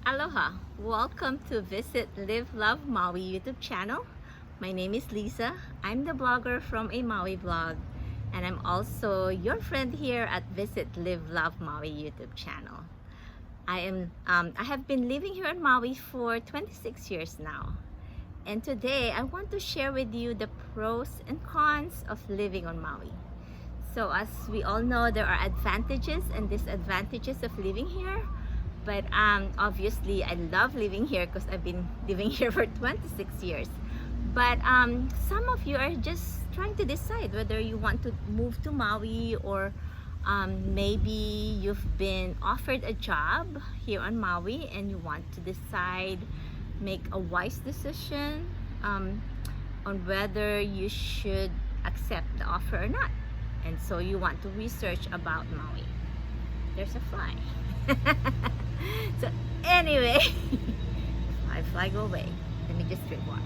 Aloha! Welcome to Visit Live Love Maui YouTube channel. My name is Lisa. I'm the blogger from a Maui blog, and I'm also your friend here at Visit Live Love Maui YouTube channel. I have been living here in Maui for 26 years now, and today I want to share with you the pros and cons of living on Maui. So as we all know, there are advantages and disadvantages of living here. But obviously, I love living here because I've been living here for 26 years. But some of you are just trying to decide whether you want to move to Maui, or maybe you've been offered a job here on Maui and you want to decide, make a wise decision on whether you should accept the offer or not. And so you want to research about Maui. There's a fly. So anyway, fly, go away. Let me just drink water.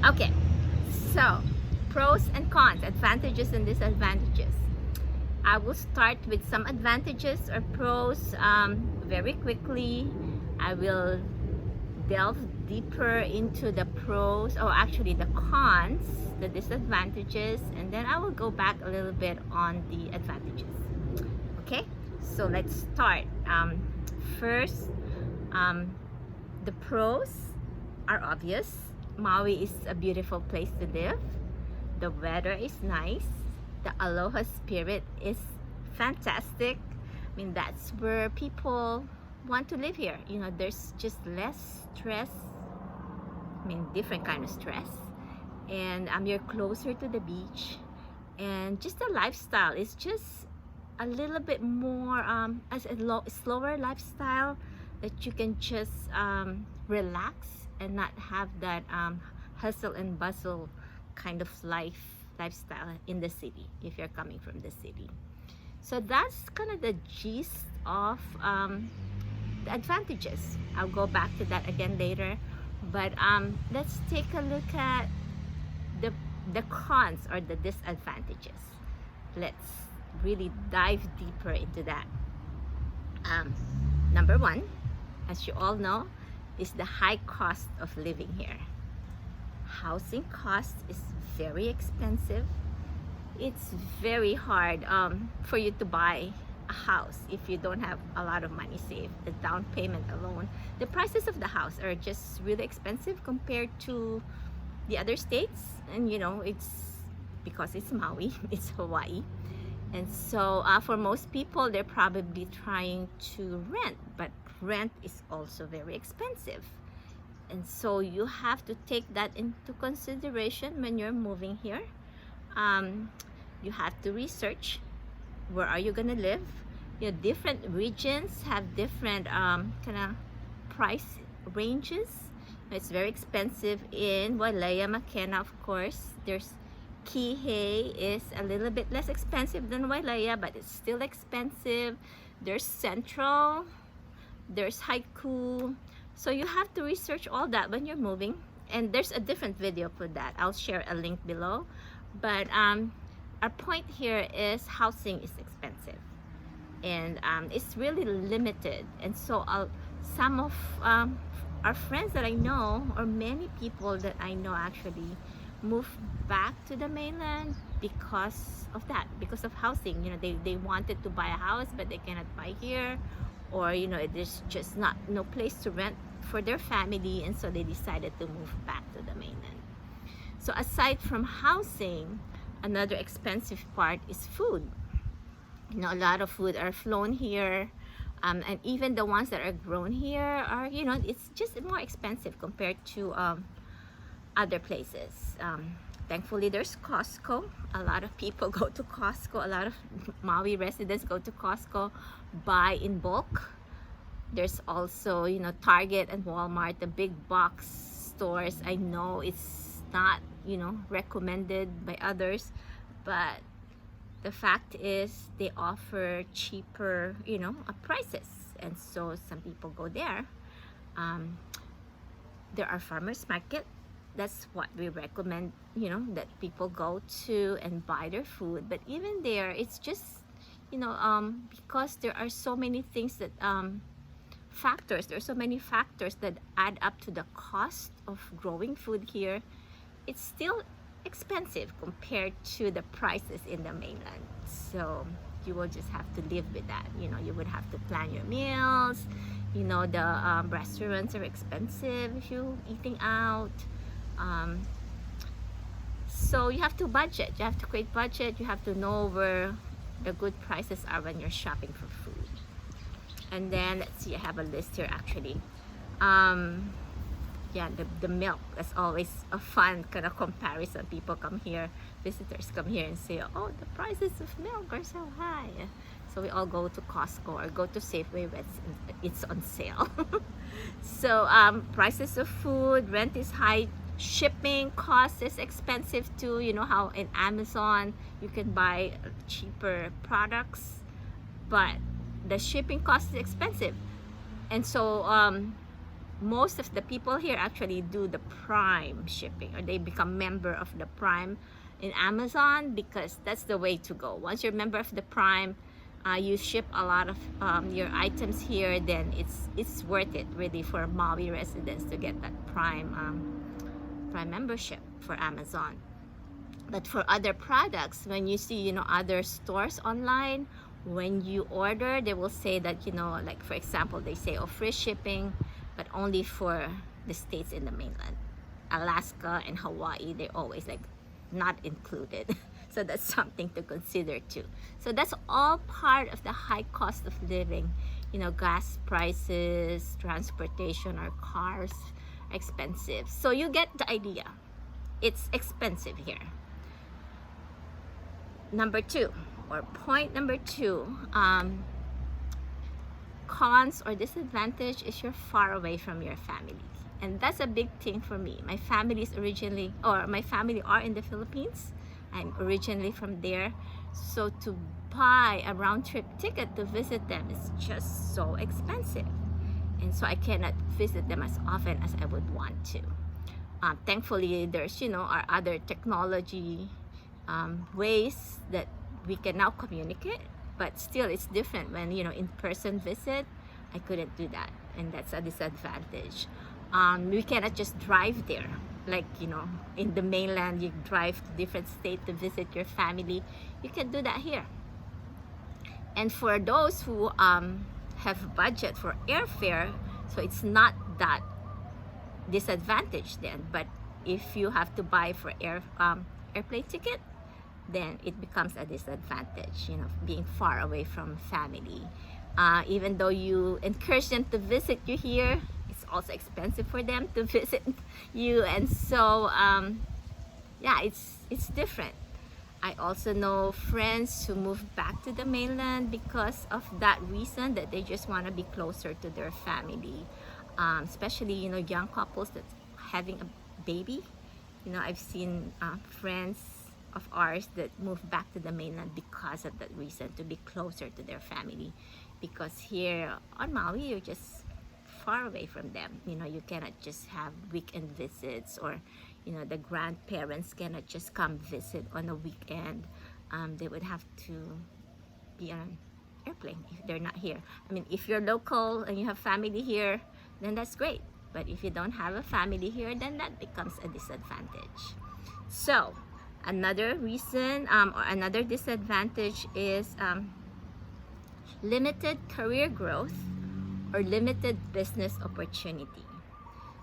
Okay, so pros and cons, advantages and disadvantages. I will start with some advantages or pros very quickly. I will delve deeper into the pros, or actually the cons, the disadvantages, and then I will go back a little bit on the advantages. Okay, so let's start. First, the pros are obvious. Maui is a beautiful place to live. The weather is nice. The aloha spirit is fantastic. I mean, that's where people want to live here. You know, there's just less stress. I mean, different kind of stress. And you're closer to the beach. And just the lifestyle is just a little bit more as a slower lifestyle, that you can just relax and not have that hustle and bustle kind of lifestyle in the city if you're coming from the city. So that's kind of the gist of the advantages. I'll go back to that again later, but let's take a look at the cons or the disadvantages. Let's really dive deeper into that. Number one, as you all know, is the high cost of living here. Housing cost is very expensive. It's very hard for you to buy a house if you don't have a lot of money saved. The down payment alone, the prices of the house are just really expensive compared to the other states. And you know, it's because it's Maui, it's Hawaii. And so for most people, they're probably trying to rent, but rent is also very expensive. And so you have to take that into consideration when you're moving here. You have to research, where are you gonna live? You know, different regions have different kind of price ranges. It's very expensive in Wailea, Makena, of course. There's Kihei is a little bit less expensive than Wailea, but it's still expensive. There's Central, there's Haiku. So you have to research all that when you're moving. And there's a different video for that. I'll share a link below. But our point here is housing is expensive, and it's really limited. And so some of our friends that I know, or many people that I know, actually moved back to the mainland because of that, because of housing. You know, they wanted to buy a house, but they cannot buy here, or you know, there's just no place to rent for their family, and so they decided to move back to the mainland. So aside from housing, another expensive part is food. You know, a lot of food are flown here, and even the ones that are grown here are, you know, it's just more expensive compared to other places. Thankfully, there's Costco. A lot of people go to Costco. A lot of Maui residents go to Costco, buy in bulk. There's also, you know, Target and Walmart, the big box stores. I know it's not, you know, recommended by others, but the fact is they offer cheaper, you know, prices, and so some people go there. There are farmers market. That's what we recommend, you know, that people go to and buy their food. But even there, it's just, because there are so many things that there's so many factors that add up to the cost of growing food here. It's still expensive compared to the prices in the mainland. So you will just have to live with that. You would have to plan your meals. The restaurants are expensive if you're eating out. So you have to budget. You have to create budget. You have to know where the good prices are when you're shopping for food. And then let's see, I have a list here actually. Yeah, the milk is always a fun kind of comparison. People come here, visitors come here and say, oh, the prices of milk are so high. So we all go to Costco or go to Safeway when it's on sale. So prices of food, rent is high, shipping cost is expensive too. You know how in Amazon you can buy cheaper products, but the shipping cost is expensive. And so most of the people here actually do the Prime shipping, or they become member of the Prime in Amazon, because that's the way to go. Once you're a member of the Prime, you ship a lot of your items here, then it's worth it really for Maui residents to get that Prime membership for Amazon. But for other products, when you see other stores online, when you order, they will say that like for example, they say free shipping, but only for the states in the mainland. Alaska and Hawaii, they're always like not included. So that's something to consider too. So that's all part of the high cost of living. Gas prices, transportation, or cars expensive. So you get the idea. It's expensive here. Point number two, cons or disadvantage is you're far away from your family. And that's a big thing for me. My family are in the Philippines. I'm originally from there. So to buy a round-trip ticket to visit them is just so expensive. And so I cannot visit them as often as I would want to. Thankfully, there's, our other technology ways that we can now communicate, but still it's different when, in-person visit, I couldn't do that. And that's a disadvantage. We cannot just drive there. Like, in the mainland, you drive to different states to visit your family. You can do that here. And for those who have budget for airfare, so it's not that disadvantage then. But if you have to buy for airplane ticket, then it becomes a disadvantage, being far away from family. Even though you encourage them to visit you here, it's also expensive for them to visit you. And so yeah, it's different. I also know friends who moved back to the mainland because of that reason, that they just want to be closer to their family, especially young couples that's having a baby. I've seen friends of ours that moved back to the mainland because of that reason, to be closer to their family, because here on Maui you're just far away from them. You cannot just have weekend visits, or the grandparents cannot just come visit on a weekend. They would have to be on an airplane if they're not here. I mean, if you're local and you have family here, then that's great. But if you don't have a family here, then that becomes a disadvantage. So another reason or another disadvantage is limited career growth or limited business opportunity.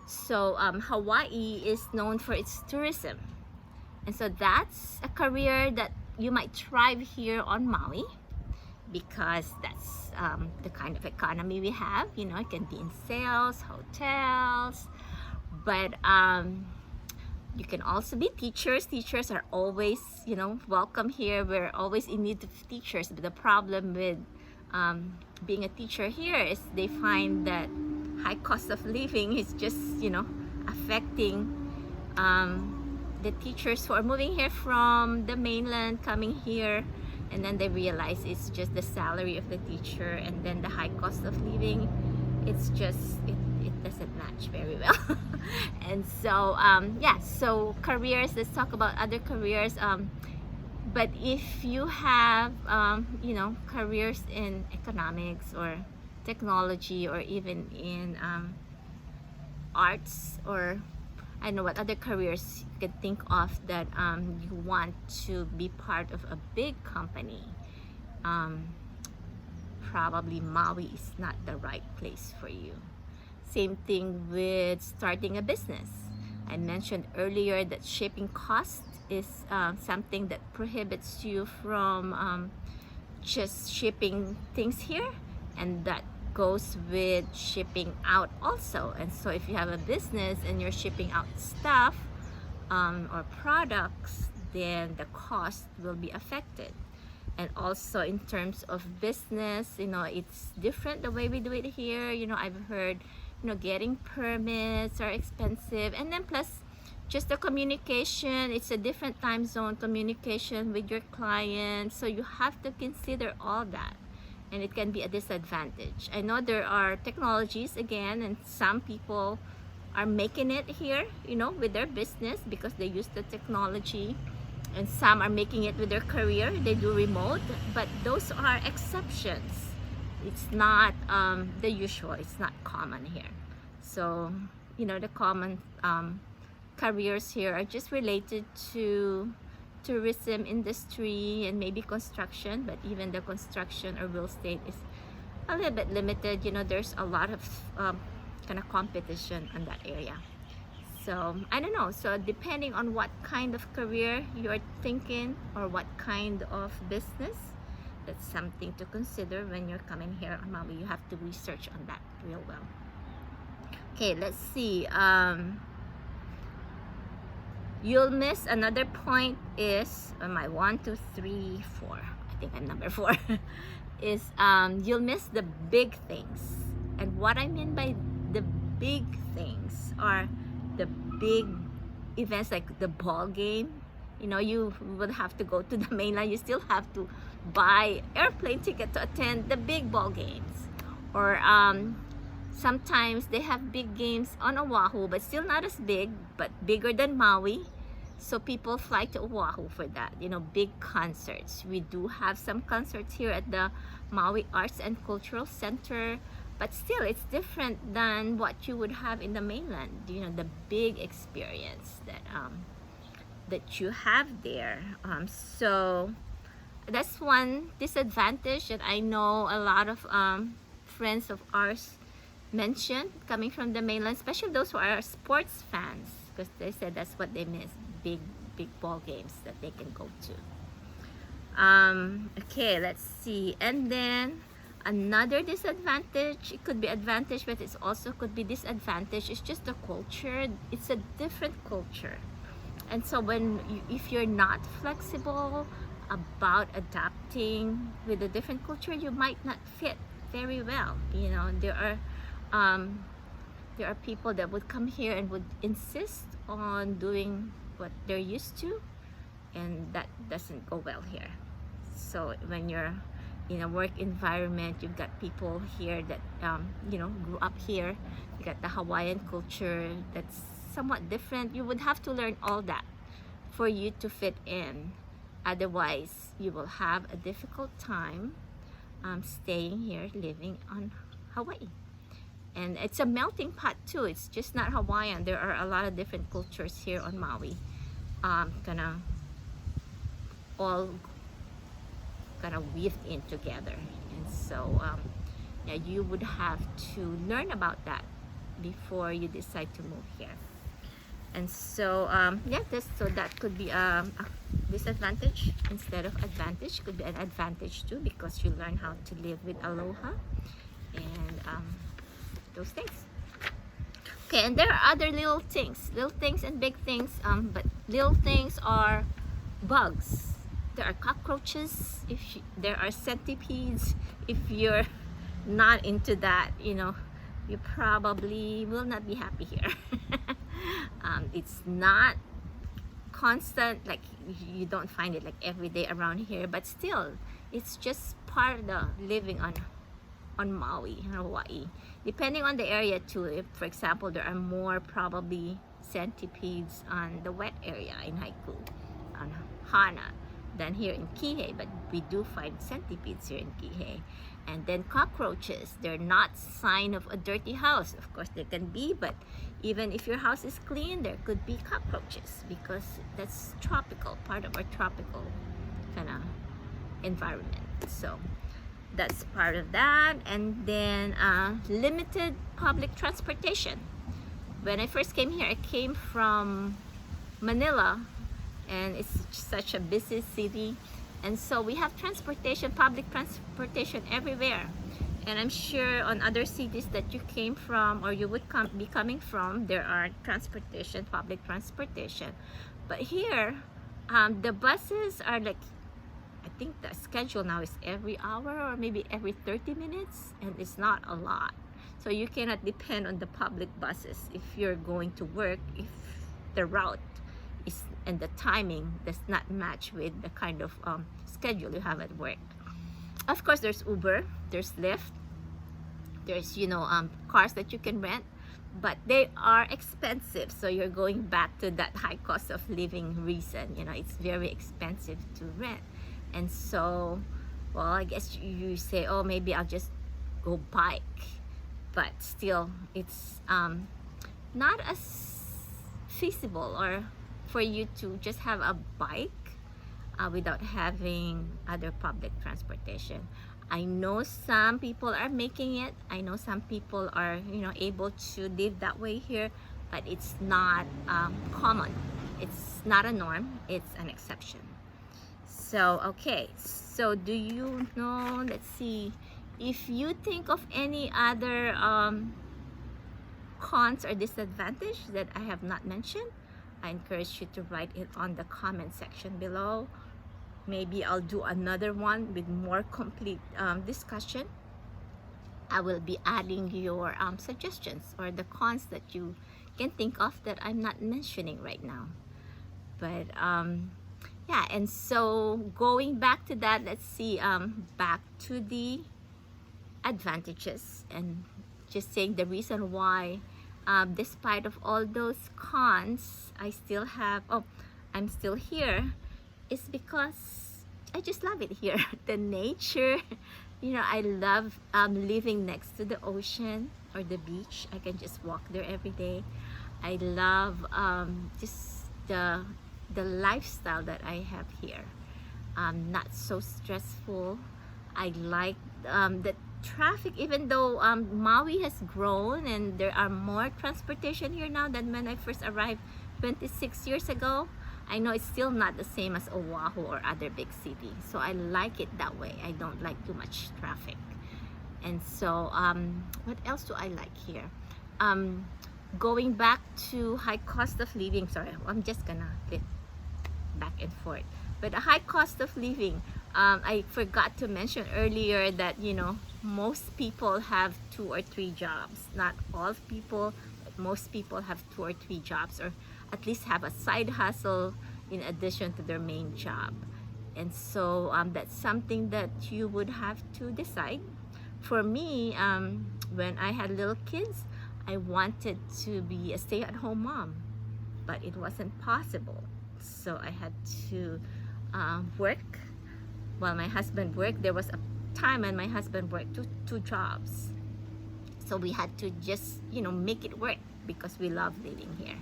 So Hawaii is known for its tourism, and so that's a career that you might thrive here on Maui, because that's the kind of economy we have. It can be in sales, hotels, but you can also be teachers. Teachers are always welcome here. We're always in need of teachers. But the problem with being a teacher here is they find that high cost of living is just affecting the teachers who are moving here from the mainland, coming here, and then they realize it's just the salary of the teacher, and then the high cost of living, it's just it doesn't match very well. And so yeah, so careers, let's talk about other careers. But if you have you know, careers in economics or technology, or even in arts, or I don't know what other careers you can think of, that you want to be part of a big company, um, probably Maui is not the right place for you. Same thing with starting a business. I mentioned earlier that shipping cost is something that prohibits you from just shipping things here, and that goes with shipping out also. And so if you have a business and you're shipping out stuff or products, then the cost will be affected. And also in terms of business, you know, it's different the way we do it here. You know, I've heard, you know, getting permits are expensive, and then plus just the communication, it's a different time zone communication with your clients, so you have to consider all that, and it can be a disadvantage. I know there are technologies again, and some people are making it here, you know, with their business because they use the technology, and some are making it with their career, they do remote, but those are exceptions. It's not the usual, it's not common here. So, you know, the common careers here are just related to tourism industry and maybe construction, but even the construction or real estate is a little bit limited. You know, there's a lot of kind of competition in that area. So I don't know, so depending on what kind of career you're thinking or what kind of business, that's something to consider when you're coming here on Maui. You have to research on that real well. Okay, let's see. You'll miss another point is my 1, 2, 3, 4. I think I'm number 4. Is you'll miss the big things. And what I mean by the big things are the big events like the ball game. You know, you would have to go to the mainland. You still have to buy airplane ticket to attend the big ball games. Or sometimes they have big games on Oahu, but still not as big, but bigger than Maui. So people fly to Oahu for that, you know, big concerts. We do have some concerts here at the Maui Arts and Cultural Center, but still it's different than what you would have in the mainland. You know, the big experience that you have there. So that's one disadvantage that I know a lot of friends of ours mentioned coming from the mainland, especially those who are sports fans, because they said that's what they miss, big ball games that they can go to. Okay, let's see. And then another disadvantage, it could be advantage, but it also could be disadvantage, is just the culture. It's a different culture. And so if you're not flexible about adapting with a different culture, you might not fit very well. You know, there are people that would come here and would insist on doing what they're used to, and that doesn't go well here. So when you're in a work environment, you've got people here that you know, grew up here. You got the Hawaiian culture that's somewhat different. You would have to learn all that for you to fit in. Otherwise, you will have a difficult time staying here, living on Hawaii. And it's a melting pot too. It's just not Hawaiian. There are a lot of different cultures here on Maui. All weaved in together. And so yeah, you would have to learn about that before you decide to move here. And so yeah, so that could be a disadvantage instead of advantage. Could be an advantage too, because you learn how to live with aloha and those things. Okay, and there are other little things and big things, but little things are bugs. There are cockroaches, there are centipedes. If you're not into that, you know, you probably will not be happy here. It's not constant, like you don't find it like every day around here, but still it's just part of the living on Maui, Hawaii. Depending on the area too, if for example there are more probably centipedes on the wet area in Haiku, on Hana, than here in Kihei, but we do find centipedes here in Kihei. And then cockroaches, they're not sign of a dirty house. Of course they can be, but even if your house is clean, there could be cockroaches because that's tropical, part of our tropical kind of environment. So that's part of that. And then limited public transportation. When I first came here, I came from Manila, and it's such a busy city, and so we have transportation, public transportation everywhere. And I'm sure on other cities that you came from or you would be coming from, there are transportation, public transportation. But here, the buses are like, I think the schedule now is every hour or maybe every 30 minutes, and it's not a lot. So you cannot depend on the public buses if you're going to work, if the route is and the timing does not match with the kind of schedule you have at work. Of course, there's Uber, there's Lyft, there's cars that you can rent, but they are expensive. So you're going back to that high cost of living reason. It's very expensive to rent, and so, well, I guess you say, oh, maybe I'll just go bike, but still, it's not as feasible or for you to just have a bike without having other public transportation. I know some people are making it. I know some people are able to live that way here, but it's not common. It's not a norm. It's an exception. So okay, so do you know, let's see, if you think of any other cons or disadvantage that I have not mentioned, I encourage you to write it on the comment section below. Maybe I'll do another one with more complete discussion. I will be adding your suggestions or the cons that you can think of that I'm not mentioning right now. But yeah, and so going back to that, let's see, back to the advantages, and just saying the reason why despite of all those cons, I'm still here, is because I just love it here. The nature, I love living next to the ocean or the beach. I can just walk there every day. I love just the lifestyle that I have here. Not so stressful. I like the traffic, even though Maui has grown and there are more transportation here now than when I first arrived 26 years ago. I know it's still not the same as Oahu or other big cities, so I like it that way. I don't like too much traffic. And so what else do I like here? Going back to high cost of living, sorry, I'm just gonna get back and forth, but a high cost of living, I forgot to mention earlier that most people have 2 or 3 jobs. Not all people, but most people have 2 or 3 jobs, or at least have a side hustle in addition to their main job. And so that's something that you would have to decide. For me, when I had little kids, I wanted to be a stay-at-home mom, but it wasn't possible. So I had to work while my husband worked. There was a time when my husband worked two jobs, so we had to just make it work because we love living here.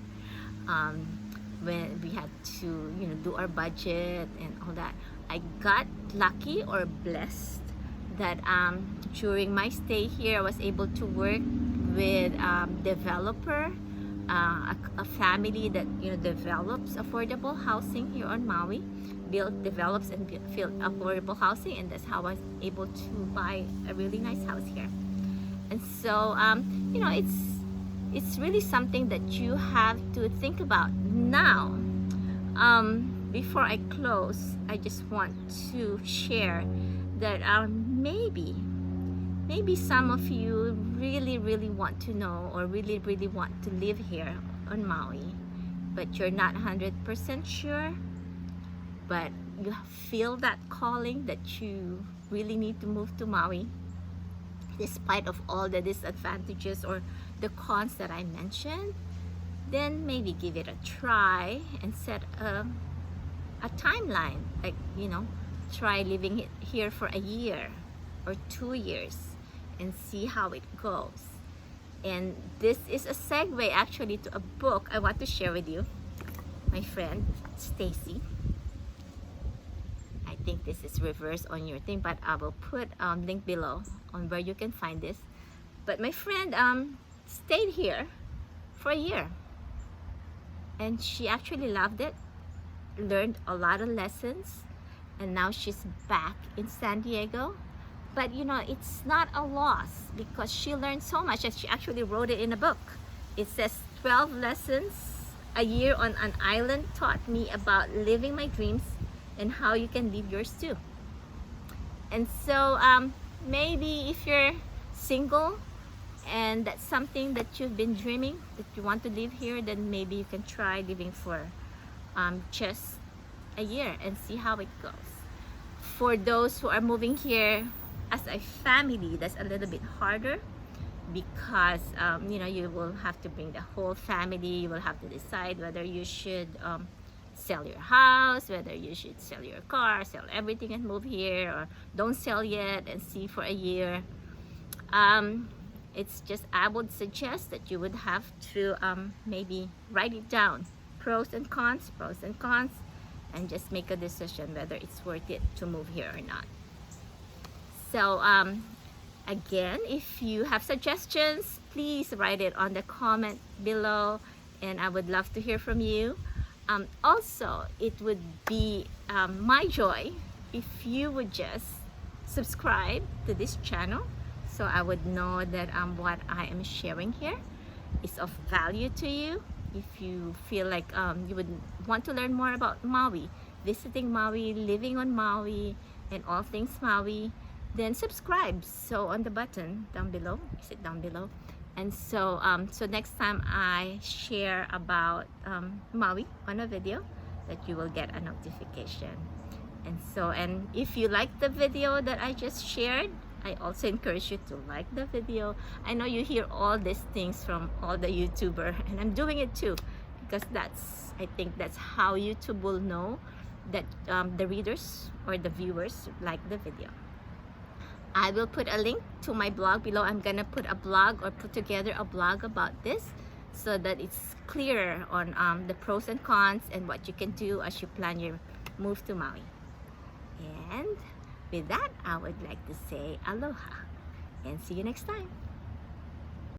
When we had to do our budget and all that, I got lucky or blessed that during my stay here I was able to work with developer, a family that develops affordable housing here on Maui, develops and build affordable housing, and that's how I was able to buy a really nice house here. And so it's really something that you have to think about. Now, before I close, I just want to share that maybe some of you really want to know or really want to live here on Maui, but you're not 100% sure, but you feel that calling that you really need to move to Maui despite of all the disadvantages or the cons that I mentioned. Then maybe give it a try and set a a timeline, like, you know, try living here for a year or 2 years and see how it goes. And this is a segue actually to a book I want to share with you. My friend Stacy, I think this is reversed on your thing, but I will put link below on where you can find this. But my friend stayed here for a year, and she actually loved it, learned a lot of lessons, and now she's back in San Diego. But you know, it's not a loss because she learned so much that she actually wrote it in a book. It says 12 lessons a year on an island taught me about living my dreams and how you can live yours too. And so maybe if you're single and that's something that you've been dreaming, that you want to live here, then maybe you can try living for just a year and see how it goes. For those who are moving here as a family, that's a little bit harder because you know, you will have to bring the whole family. You will have to decide whether you should sell your house, whether you should sell your car, sell everything and move here, or don't sell yet and see for a year. It's just, I would suggest that you would have to maybe write it down, pros and cons, and just make a decision whether it's worth it to move here or not. So again, if you have suggestions, please write it on the comment below, and I would love to hear from you. Also, it would be my joy if you would just subscribe to this channel, so I would know that what I am sharing here is of value to you. If you feel like you would want to learn more about Maui, visiting Maui, living on Maui, and all things Maui, then subscribe. So on the button down below, is it down below? And so so next time I share about Maui on a video, that you will get a notification. And so, and if you like the video that I just shared, I also encourage you to like the video. I know you hear all these things from all the YouTuber, and I'm doing it too, because that's, I think that's how YouTube will know that the readers or the viewers like the video. I will put a link to my blog below. I'm gonna put a blog, or put together a blog about this, so that it's clear on the pros and cons and what you can do as you plan your move to Maui. And with that, I would like to say aloha and see you next time.